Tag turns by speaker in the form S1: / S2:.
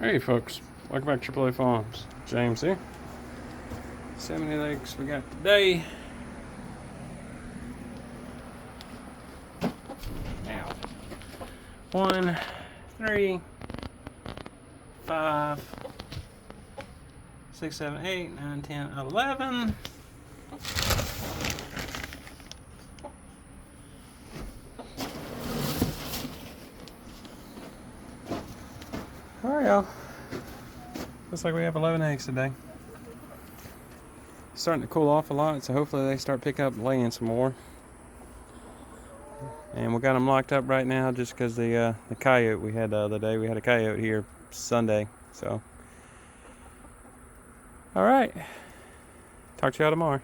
S1: Hey folks, welcome back to AAA Farms. James here. See how many eggs we got today. Now, 1, 3, 5, 6, 7, 8, 9, 10, 11. Alright, y'all. Looks like we have 11 eggs today. It's starting to cool off a lot, so hopefully they start picking up and laying some more. And we got them locked up right now just because the coyote we had the other day. We had a coyote here Sunday, so. Alright. Talk to y'all tomorrow.